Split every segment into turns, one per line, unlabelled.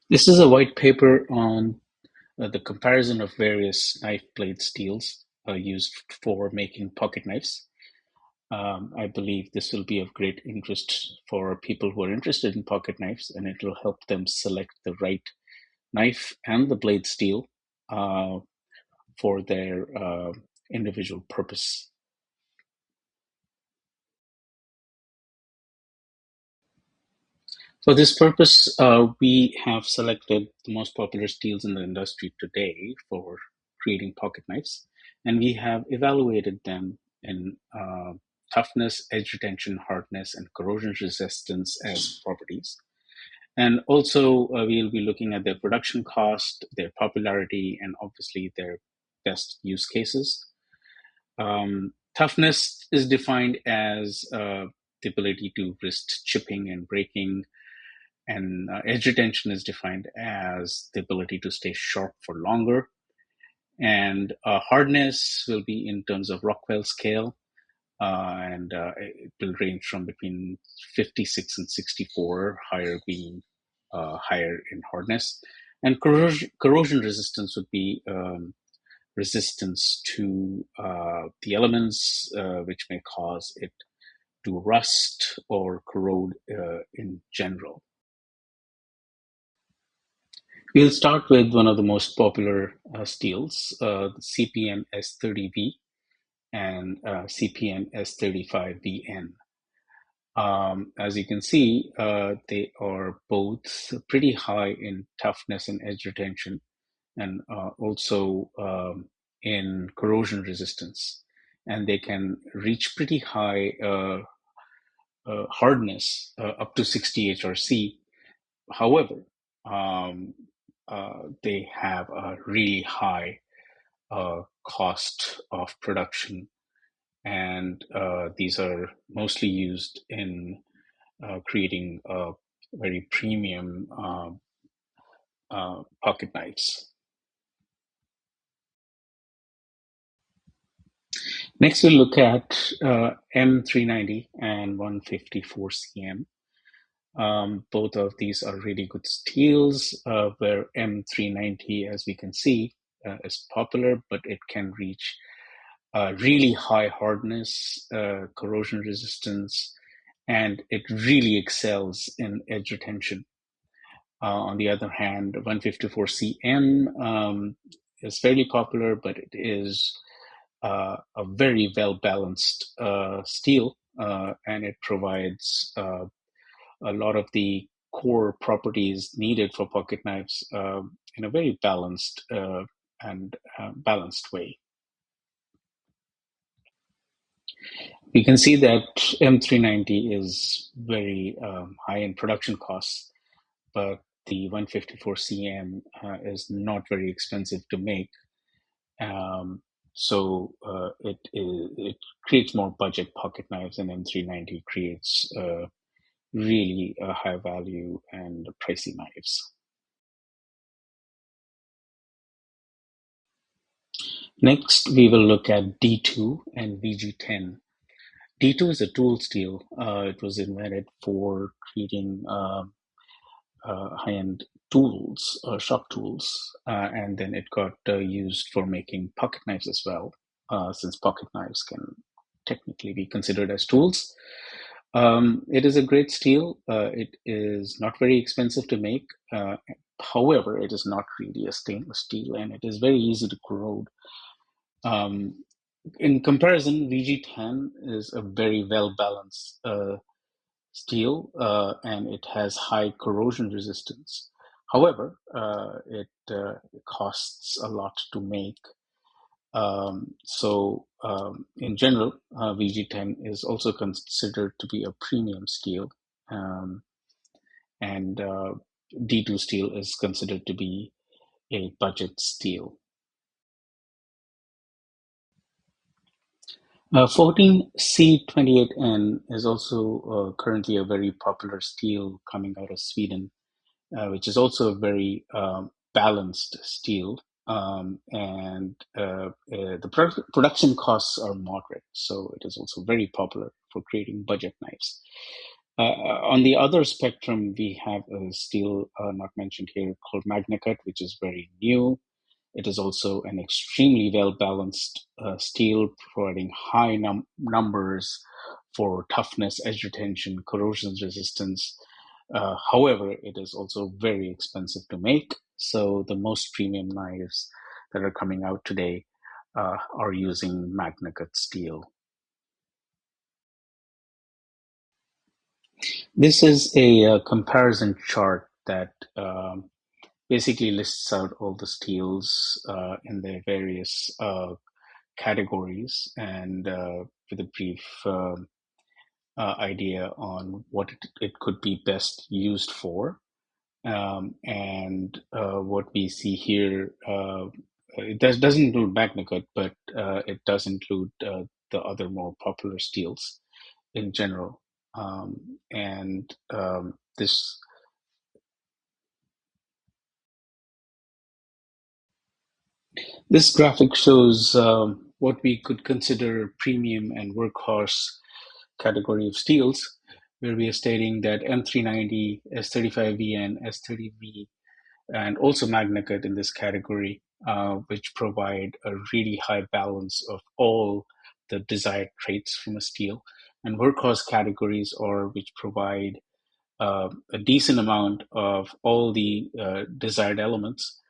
This is a white paper on the comparison of various knife blade steels used for making pocket knives. I believe this will be of great interest for people who are interested in pocket knives, and it will help them select the right knife and the blade steel uh, for their individual purpose. For this purpose, we have selected the most popular steels in the industry today for creating pocket knives, and we have evaluated them in toughness, edge retention, hardness, and corrosion resistance as properties. And also, we'll be looking at their production cost, their popularity, and obviously their best use cases. Toughness is defined as the ability to resist chipping and breaking, and edge retention is defined as the ability to stay sharp for longer. And hardness will be in terms of Rockwell scale, and it will range from between 56 and 64, higher being higher in hardness. And corrosion resistance would be resistance to the elements which may cause it to rust or corrode in general. We'll start with one of the most popular steels, the CPN S30V and CPN S35VN. As you can see, they are both pretty high in toughness and edge retention, and also in corrosion resistance. And they can reach pretty high hardness, up to 60 HRC. However, um, they have a really high cost of production, and these are mostly used in creating very premium pocket knives. Next, we'll look at M390 and 154 CM. Both of these are really good steels, where M390, as we can see, is popular, but it can reach really high hardness, corrosion resistance, and it really excels in edge retention. On the other hand, 154 CM is fairly popular, but it is a very well balanced steel, and it provides a lot of the core properties needed for pocket knives in a very balanced and balanced way. We can see that M390 is very high in production costs, but the 154 CM is not very expensive to make. So it creates more budget pocket knives, and M390 creates really high value and pricey knives. Next, we will look at D2 and VG10. D2 is a tool steel. It was invented for creating high-end tools, shop tools, and then it got used for making pocket knives as well, since pocket knives can technically be considered as tools. It is a great steel. It is not very expensive to make. However, it is not really a stainless steel, and it is very easy to corrode. Um, in comparison, VG10 is a very well balanced steel, and it has high corrosion resistance. However, it costs a lot to make. In general, VG10 is also considered to be a premium steel, um, and D2 steel is considered to be a budget steel. 14C28N is also currently a very popular steel coming out of Sweden, which is also a very balanced steel. And the production costs are moderate, so it is also very popular for creating budget knives. On the other spectrum, we have a steel not mentioned here called MagnaCut, which is very new. It is also an extremely well balanced steel, providing high numbers for toughness, edge retention, corrosion resistance. However, it is also very expensive to make. So the most premium knives that are coming out today are using MagnaCut steel. This is a, comparison chart that basically lists out all the steels in their various categories and with a brief idea on what it could be best used for. And what we see here, doesn't include MagnaCut, but it does include the other more popular steels in general. And this graphic shows what we could consider premium and workhorse category of steels, where we are stating that M390, S35V, and S30V, and also MagnaCut in this category, which provide a really high balance of all the desired traits from a steel, and workhorse categories are which provide a decent amount of all the desired elements,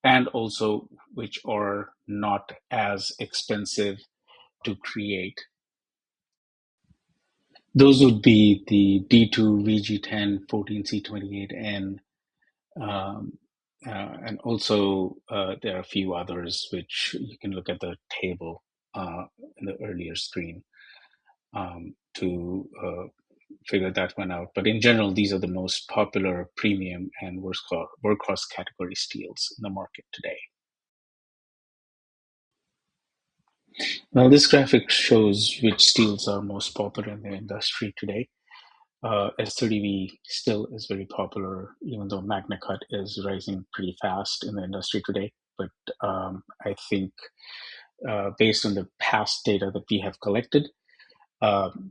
and also which are not as expensive to create. Those would be the D2, VG10, 14C28N, um, and also there are a few others which you can look at the table in the earlier screen to figure that one out. But in general, these are the most popular premium and workhorse category steels in the market today. Now, this graphic shows which steels are most popular in the industry today. S30V still is very popular, even though MagnaCut is rising pretty fast in the industry today. But I think based on the past data that we have collected,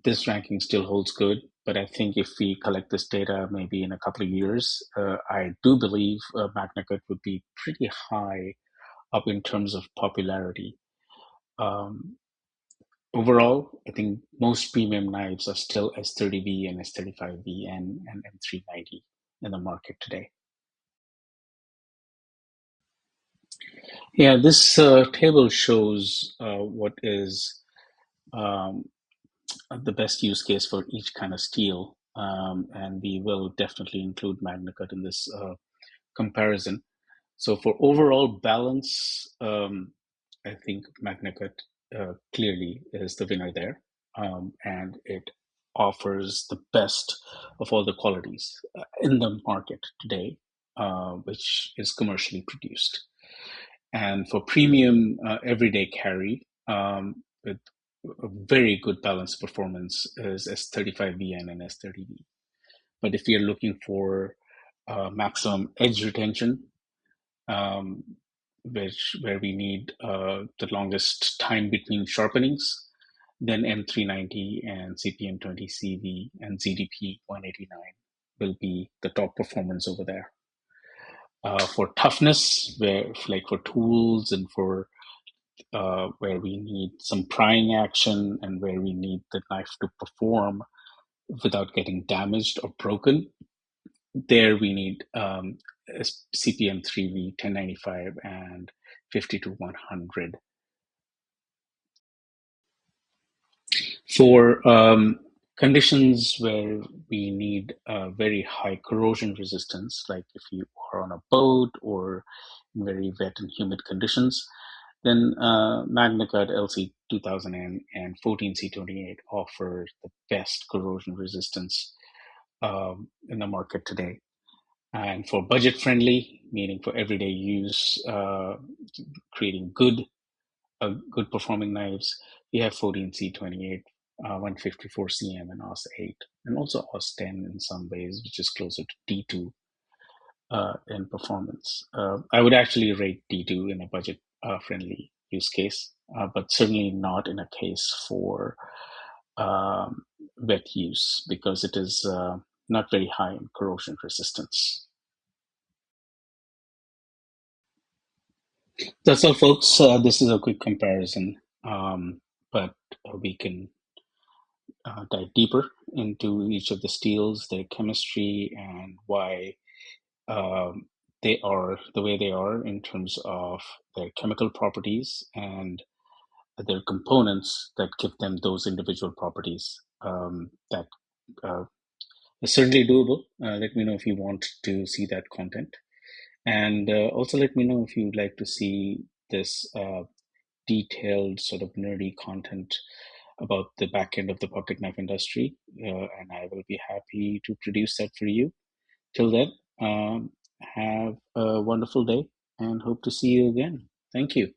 this ranking still holds good. But I think if we collect this data maybe in a couple of years, I do believe MagnaCut would be pretty high up in terms of popularity. Um, Overall, I think most premium knives are still S30V and S35V and M390 in the market today. Yeah, this table shows what is um, the best use case for each kind of steel, and we will definitely include MagnaCut in this comparison. So for overall balance, I think MagnaCut clearly is the winner there, and it offers the best of all the qualities in the market today, which is commercially produced. And for premium everyday carry, with a very good balance performance is S35VN and S30V. But if you're looking for maximum edge retention, um, where we need the longest time between sharpenings, then M390 and CPM20CV and ZDP 189 will be the top performance over there. For toughness, where like for tools and for where we need some prying action and where we need the knife to perform without getting damaged or broken, there we need CPM 3V 1095 and 50 to 100. For conditions where we need very high corrosion resistance, like if you are on a boat or in very wet and humid conditions, then MagnaCut LC 2000 and 14C28 offer the best corrosion resistance in the market today. And for budget friendly, meaning for everyday use, creating good performing knives, we have 14C28, 154 cm, and OS8, and also OS10 in some ways, which is closer to D2 in performance. I would actually rate D2 in a budget friendly use case, but certainly not in a case for wet use because it is not very high in corrosion resistance. That's all, folks. This is a quick comparison, but we can dive deeper into each of the steels, their chemistry, and why um, they are the way they are in terms of their chemical properties and their components that give them those individual properties. That is certainly doable. Let me know if you want to see that content. And also let me know if you'd like to see this detailed, sort of nerdy content about the back end of the pocket knife industry. And I will be happy to produce that for you. Till then, have a wonderful day and hope to see you again. Thank you.